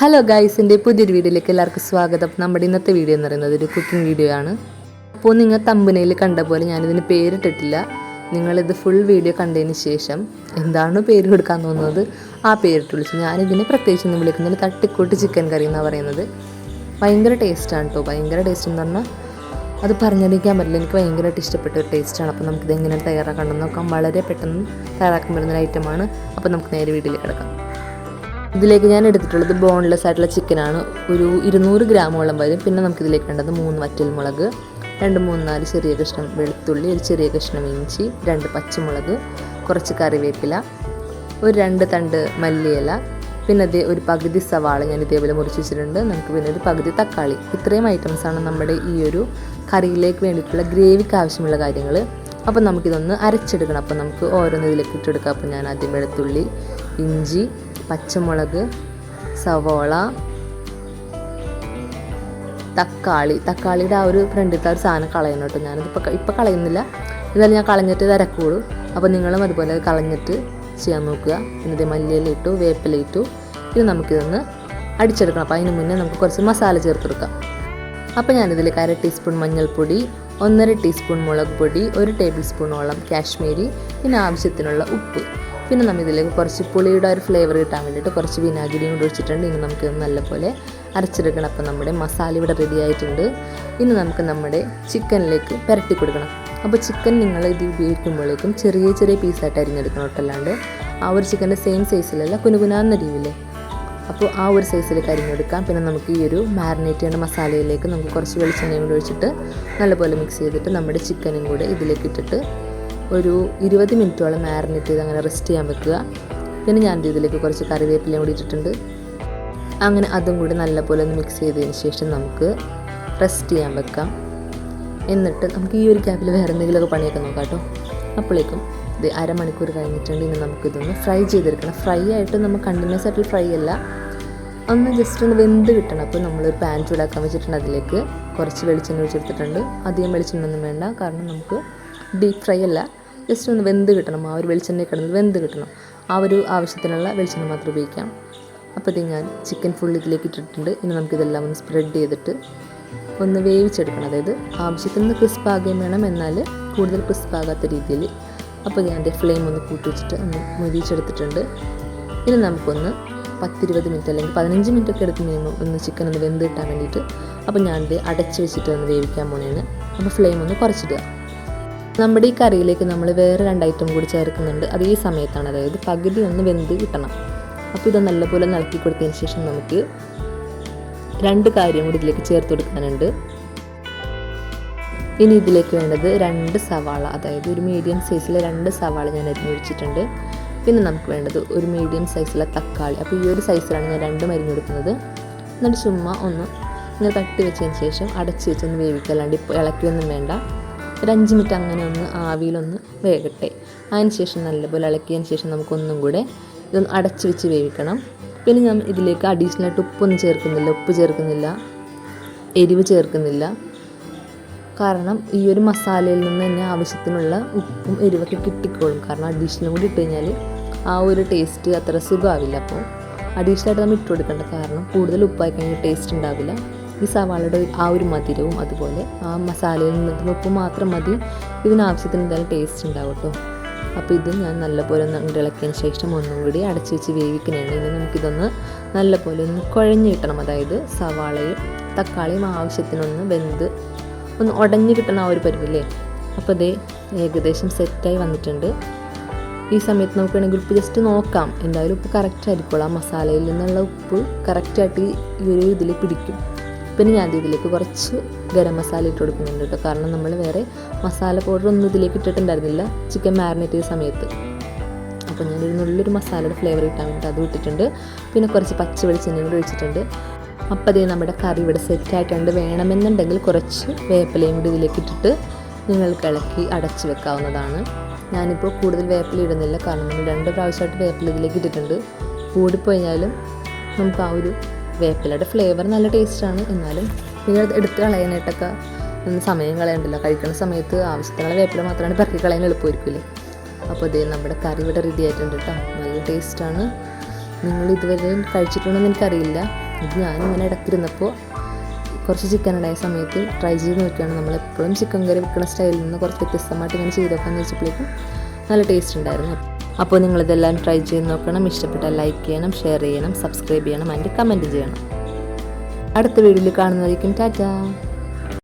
Hello guys, എൻ്റെ പുതിയൊരു വീഡിയോയിലേക്ക് എല്ലാവർക്കും സ്വാഗതം. നമ്മുടെ ഇന്നത്തെ വീഡിയോ എന്ന് പറയുന്നത് ഒരു കുക്കിംഗ് വീഡിയോ ആണ്. അപ്പോൾ നിങ്ങൾ തമ്പനയിൽ കണ്ട പോലെ ഞാനിതിന് പേരിട്ടിട്ടില്ല. നിങ്ങളിത് ഫുൾ വീഡിയോ കണ്ടതിന് ശേഷം എന്താണോ പേര് കൊടുക്കാൻ തോന്നുന്നത് ആ പേരിട്ട് വിളിച്ചു. ഞാനിതിനെ പ്രത്യേകിച്ചൊന്നും വിളിക്കുന്നില്ല, തട്ടിക്കൂട്ട് ചിക്കൻ കറി എന്നാണ് പറയുന്നത്. ഭയങ്കര ടേസ്റ്റാണ് കേട്ടോ. ഭയങ്കര ടേസ്റ്റ് എന്ന് പറഞ്ഞാൽ അത് പറഞ്ഞറിയിക്കാൻ പറ്റില്ല. എനിക്ക് ഭയങ്കരമായിട്ട് ഇഷ്ടപ്പെട്ട ഒരു ടേസ്റ്റാണ്. അപ്പോൾ നമുക്കിത് എങ്ങനെ തയ്യാറാക്കണം നോക്കാം. വളരെ പെട്ടെന്ന് തയ്യാറാക്കാൻ പറ്റുന്ന ഐറ്റമാണ്. അപ്പോൾ നമുക്ക് നേരെ വീട്ടിലേക്ക് കിടക്കാം. ഇതിലേക്ക് ഞാൻ എടുത്തിട്ടുള്ളത് ബോൺലെസ് ആയിട്ടുള്ള ചിക്കനാണ്. ഒരു 200 ഗ്രാമോളം വരും. പിന്നെ നമുക്കിതിലേക്ക് വേണ്ടത് 3 വറ്റൽമുളക്, 2-4 ചെറിയ കഷ്ണം വെളുത്തുള്ളി, ഒരു ചെറിയ കഷ്ണം ഇഞ്ചി, 2 പച്ചമുളക്, കുറച്ച് കറിവേപ്പില, ഒരു 2 തണ്ട് മല്ലിയില, പിന്നെ ഒരു പകുതി സവാള ഞാൻ ഇതേപോലെ മുറിച്ച് വെച്ചിട്ടുണ്ട്. നമുക്ക് പിന്നെ ഒരു പകുതി തക്കാളി. ഇത്രയും ഐറ്റംസാണ് നമ്മുടെ ഈ ഒരു കറിയിലേക്ക് വേണ്ടിയിട്ടുള്ള ഗ്രേവിക്ക് ആവശ്യമുള്ള കാര്യങ്ങൾ. അപ്പോൾ നമുക്കിതൊന്ന് അരച്ചെടുക്കണം. അപ്പോൾ നമുക്ക് ഓരോന്ന് ഇതിലേക്ക് ഇട്ടെടുക്കാം. അപ്പോൾ ഞാൻ ആദ്യം വെളുത്തുള്ളി, ഇഞ്ചി, പച്ചമുളക്, സവോള, തക്കാളിയുടെ ആ ഒരു ഫ്രണ്ടിലത്തെ ഒരു സാധനം കളയണം കേട്ടോ. ഞാനിപ്പോൾ കളയുന്നില്ല. ഇതെല്ലാം ഞാൻ കളഞ്ഞിട്ട് ഇത് അരക്കുള്ളൂ. അപ്പോൾ നിങ്ങളും അതുപോലെ കളഞ്ഞിട്ട് ചെയ്യാൻ നോക്കുക. പിന്നെ മല്ലിയില ഇട്ടു, വേപ്പില ഇട്ടു. ഇത് നമുക്കിതൊന്ന് അടിച്ചെടുക്കണം. അപ്പോൾ അതിന് മുന്നേ നമുക്ക് കുറച്ച് മസാല ചേർത്തെടുക്കാം. അപ്പോൾ ഞാനിതിലേക്ക് 1/2 ടീസ്പൂൺ മഞ്ഞൾപ്പൊടി, 1/2 ടീസ്പൂൺ മുളക് പൊടി, 1 ടേബിൾ സ്പൂണോളം കാശ്മീരി, പിന്നെ ആവശ്യത്തിനുള്ള ഉപ്പ്. പിന്നെ നമ്മൾ ഇതിലേക്ക് കുറച്ച് പുളിയുടെ ഒരു ഫ്ലേവർ കിട്ടാൻ വേണ്ടിയിട്ട് കുറച്ച് വിനാഗിരിയും കൂടി ഒഴിച്ചിട്ടുണ്ട്. ഇനി നമുക്ക് നല്ലപോലെ അരച്ചെടുക്കണം. അപ്പോൾ നമ്മുടെ മസാല ഇവിടെ റെഡി ആയിട്ടുണ്ട്. ഇനി നമുക്ക് നമ്മുടെ ചിക്കനിലേക്ക് പുരട്ടി കൊടുക്കണം. അപ്പോൾ ചിക്കൻ നിങ്ങൾ ഇത് ഉപയോഗിക്കുമ്പോഴേക്കും ചെറിയ ചെറിയ പീസായിട്ട് അരിഞ്ഞെടുക്കണം കേട്ടോ. അല്ലാണ്ട് ആ ഒരു ചിക്കൻ്റെ സെയിം സൈസിലല്ല, കുനുകുനാന്ന് അരിയില്ലേ, അപ്പോൾ ആ ഒരു സൈസിലേക്ക് അരിഞ്ഞെടുക്കാം. പിന്നെ നമുക്ക് ഈ ഒരു മാരിനേറ്റ് ചെയ്യേണ്ട മസാലയിലേക്ക് നമുക്ക് കുറച്ച് വെളിച്ചെണ്ണയും കൂടി ഒഴിച്ചിട്ട് നല്ലപോലെ മിക്സ് ചെയ്തിട്ട് നമ്മുടെ ചിക്കനും കൂടെ ഇതിലേക്ക് ഇട്ടിട്ട് ഒരു 20 മിനിറ്റോളം മാരിനേറ്റ് ചെയ്ത് അങ്ങനെ റെസ്റ്റ് ചെയ്യാൻ വെക്കുക. പിന്നെ ഞാൻ ഇതിലേക്ക് കുറച്ച് കറിവേപ്പിലയും കൂടി ഇട്ടിട്ടുണ്ട്. അങ്ങനെ അതും കൂടി നല്ലപോലെ ഒന്ന് മിക്സ് ചെയ്തതിന് ശേഷം നമുക്ക് റെസ്റ്റ് ചെയ്യാൻ വെക്കാം. എന്നിട്ട് നമുക്ക് ഈ ഒരു ഗ്യാപ്പിൽ വേറെ എന്തെങ്കിലുമൊക്കെ പണിയൊക്കെ നോക്കാം കേട്ടോ. അപ്പോഴേക്കും ഇത് 1/2 മണിക്കൂർ കഴിഞ്ഞിട്ടുണ്ട്. ഇനി നമുക്കിതൊന്ന് ഫ്രൈ ചെയ്തെടുക്കണം. ഫ്രൈ ആയിട്ട് നമുക്ക് കണ്ടിന്യൂസ് ആയിട്ട് ഫ്രൈ അല്ല, ഒന്ന് ജസ്റ്റ് ഒന്ന് വെന്ത് കിട്ടണം. അപ്പോൾ നമ്മളൊരു പാൻ ചൂടാക്കാൻ വെച്ചിട്ടുണ്ട്. അതിലേക്ക് കുറച്ച് വെളിച്ചെണ്ണ ഒഴിച്ചെടുത്തിട്ടുണ്ട്. അധികം വെളിച്ചെണ്ണ ഒന്നും വേണ്ട, കാരണം നമുക്ക് ഡീപ്പ് ഫ്രൈ അല്ല, ജസ്റ്റ് ഒന്ന് വെന്ത് കിട്ടണം. ആ ഒരു വെളിച്ചെണ്ണ കിടന്നത് വെന്ത് കിട്ടണം. ആ ഒരു ആവശ്യത്തിനുള്ള വെളിച്ചെണ്ണ മാത്രം ഉപയോഗിക്കാം. അപ്പോൾ ഇത് ഞാൻ ചിക്കൻ ഫുൾ ഇതിലേക്ക് ഇട്ടിട്ടുണ്ട്. ഇനി നമുക്കിതെല്ലാം ഒന്ന് സ്പ്രെഡ് ചെയ്തിട്ട് ഒന്ന് വേവിച്ചെടുക്കണം. അതായത് ആവശ്യത്തിന് ക്രിസ്പ് ആകുകയും വേണം, എന്നാൽ കൂടുതൽ ക്രിസ്പ് ആകാത്ത രീതിയിൽ. അപ്പോൾ ഞാൻ എൻ്റെ ഫ്ലെയിം ഒന്ന് കൂട്ടി വെച്ചിട്ട് ഒന്ന് മൊരിച്ചെടുത്തിട്ടുണ്ട്. ഇനി നമുക്കൊന്ന് 10-20 മിനിറ്റ് അല്ലെങ്കിൽ 15 മിനിറ്റ് ഒക്കെ എടുക്കും മിനിമം ഒന്ന് ചിക്കൻ ഒന്ന് വെന്ത് കിട്ടാൻ വേണ്ടിയിട്ട്. അപ്പോൾ ഞാനിത് അടച്ച് വെച്ചിട്ട് ഒന്ന് വേവിക്കാൻ പോണേന്. അപ്പോൾ ഫ്ലെയിം ഒന്ന് കുറച്ചിടുക. നമ്മുടെ ഈ കറിയിലേക്ക് നമ്മൾ വേറെ 2 ഐറ്റം കൂടി ചേർക്കുന്നുണ്ട്. അത് ഈ സമയത്താണ്, അതായത് പകുതി ഒന്ന് വെന്ത് കിട്ടണം. അപ്പോൾ ഇത് നല്ലപോലെ ഇളക്കി കൊടുത്തതിന് ശേഷം നമുക്ക് 2 കാര്യം കൂടി ഇതിലേക്ക് ചേർത്ത് കൊടുക്കാനുണ്ട്. ഇനി ഇതിലേക്ക് വേണ്ടത് 2 സവാള, അതായത് ഒരു മീഡിയം സൈസിലെ 2 സവാള ഞാൻ അരിഞ്ഞ് വെച്ചിട്ടുണ്ട്. പിന്നെ നമുക്ക് വേണ്ടത് ഒരു മീഡിയം സൈസിലെ തക്കാളി. അപ്പോൾ ഈ ഒരു സൈസിലാണ് ഞാൻ 2 അരിഞ്ഞ് കൊടുക്കുന്നത്. എന്നിട്ട് ചുമ്മാ ഒന്ന് ഇങ്ങനെ തട്ടി വെച്ചതിന് ശേഷം അടച്ച് വെച്ചൊന്ന് വേവിക്കുക. അല്ലാണ്ട് ഇപ്പോൾ ഇളക്കിയൊന്നും വേണ്ട. ഒരു 5 മിനിറ്റ് അങ്ങനെ ഒന്ന് ആവിയിലൊന്ന് വേകട്ടെ. അതിന് ശേഷം നല്ലപോലെ ഇളക്കിയതിന് ശേഷം നമുക്കൊന്നും കൂടെ ഇതൊന്ന് അടച്ച് വെച്ച് വേവിക്കണം. പിന്നെ ഞാൻ ഇതിലേക്ക് അഡീഷണലായിട്ട് ഉപ്പൊന്നും ചേർക്കുന്നില്ല, ഉപ്പ് ചേർക്കുന്നില്ല, എരിവ് ചേർക്കുന്നില്ല. കാരണം ഈ ഒരു മസാലയിൽ നിന്ന് തന്നെ ആവശ്യത്തിനുള്ള ഉപ്പും എരിവൊക്കെ കിട്ടിക്കോളും. കാരണം അഡീഷണൽ കൂടി ഇട്ട് കഴിഞ്ഞാൽ ആ ഒരു ടേസ്റ്റ് അത്ര സുഖമാവില്ല. അപ്പോൾ അഡീഷണലായിട്ട് നമ്മൾ ഇട്ട് കൊടുക്കേണ്ട, കാരണം കൂടുതൽ ഉപ്പായി കഴിഞ്ഞാൽ ടേസ്റ്റ് ഉണ്ടാവില്ല. ഈ സവാളയുടെ ആ ഒരു മധുരവും അതുപോലെ ആ മസാലയിൽ നിന്നുള്ള ഉപ്പ് മാത്രം മതി ഇതിനാവശ്യത്തിന് എന്തായാലും ടേസ്റ്റ് ഉണ്ടാവും കേട്ടോ. അപ്പോൾ ഇത് ഞാൻ നല്ലപോലെ ഒന്ന് ഇളക്കിയതിന് ശേഷം ഒന്നും കൂടി അടച്ച് വെച്ച് വേവിക്കുന്നതാണ്. ഇനി നമുക്കിതൊന്ന് നല്ലപോലെ ഒന്ന് കുഴഞ്ഞ് കിട്ടണം. അതായത് സവാളയും തക്കാളിയും ആവശ്യത്തിനൊന്ന് വെന്ത് ഒന്ന് ഉടഞ്ഞ് കിട്ടണം ആ ഒരു പരിവില്ലേ. അപ്പോൾ ഇത് ഏകദേശം സെറ്റായി വന്നിട്ടുണ്ട്. ഈ സമയത്ത് നമുക്ക് വേണമെങ്കിൽ ഉപ്പ് ജസ്റ്റ് നോക്കാം. എന്തായാലും ഉപ്പ് കറക്റ്റ് ആയിരിക്കുള്ളൂ. ആ മസാലയിൽ നിന്നുള്ള ഉപ്പ് കറക്റ്റായിട്ട് ഈ ഒരു ഇതിൽ പിടിക്കും. പിന്നെ ഞാൻ ഇതിലേക്ക് കുറച്ച് ഗരം മസാല ഇട്ട് കൊടുക്കുന്നുണ്ട് കേട്ടോ. കാരണം നമ്മൾ വേറെ മസാല പൗഡർ ഒന്നും ഇതിലേക്ക് ഇട്ടിട്ടുണ്ടായിരുന്നില്ല ചിക്കൻ മാരിനേറ്റ് ചെയ്ത സമയത്ത്. അപ്പോൾ ഞാനൊരു നല്ലൊരു മസാലയുടെ ഫ്ലേവർ കിട്ടാൻ വേണ്ടിയിട്ട് അതും ഇട്ടിട്ടുണ്ട്. പിന്നെ കുറച്ച് പച്ച വെളിച്ചെണ്ണയും കൂടി ഒഴിച്ചിട്ടുണ്ട്. അപ്പോൾ അതേ നമ്മുടെ കറി ഇവിടെ സെറ്റായിട്ടുണ്ട്. വേണമെന്നുണ്ടെങ്കിൽ കുറച്ച് വേപ്പിലയും കൂടി ഇതിലേക്ക് ഇട്ടിട്ട് നിങ്ങൾക്ക് ഇളക്കി അടച്ച് വെക്കാവുന്നതാണ്. ഞാനിപ്പോൾ കൂടുതൽ വേപ്പില ഇടുന്നില്ല, കാരണം നമ്മൾ 2 പ്രാവശ്യമായിട്ട് വേപ്പില ഇതിലേക്ക് ഇട്ടിട്ടുണ്ട്. കൂടിപ്പോയാലും നമുക്ക് ആ ഒരു വേപ്പിലയുടെ ഫ്ലേവർ നല്ല ടേസ്റ്റാണ്. എന്നാലും നിങ്ങൾ എടുത്ത് കളയാനായിട്ടൊക്കെ സമയം കളയണ്ടല്ലോ. കഴിക്കുന്ന സമയത്ത് ആവശ്യത്തിനുള്ള വേപ്പില മാത്രമാണ് പെറുക്കി കളയാൻ എളുപ്പമായിരിക്കില്ലേ. അപ്പോൾ ഇതേ നമ്മുടെ കറി ഇവിടെ റെഡി ആയിട്ടുണ്ട് കേട്ടോ. നല്ല ടേസ്റ്റാണ്. നിങ്ങൾ ഇതുവരെ കഴിച്ചിട്ടുണ്ടെന്ന് എനിക്കറിയില്ല. ഇത് ഞാനിങ്ങനെ ഇടയ്ക്കിരുന്നപ്പോൾ കുറച്ച് ചിക്കൻ ഉണ്ടായ സമയത്ത് ട്രൈ ചെയ്ത് നോക്കിയാണ്. നമ്മളെപ്പോഴും ചിക്കൻ കറി വെക്കുന്ന സ്റ്റൈലിൽ നിന്ന് കുറച്ച് വ്യത്യസ്തമായിട്ട് ഇങ്ങനെ ചെയ്തൊക്കെയെന്ന് വെച്ചപ്പോഴേക്കും നല്ല ടേസ്റ്റ് ഉണ്ടായിരുന്നു. അപ്പോൾ നിങ്ങളിതെല്ലാം ട്രൈ ചെയ്ത് നോക്കണം. ഇഷ്ടപ്പെട്ടാൽ ലൈക്ക് ചെയ്യണം, ഷെയർ ചെയ്യണം, സബ്സ്ക്രൈബ് ചെയ്യണം ആൻഡ് കമൻറ്റ് ചെയ്യണം. അടുത്ത വീഡിയോയിൽ കാണുന്നതായിരിക്കും. ടാറ്റാ.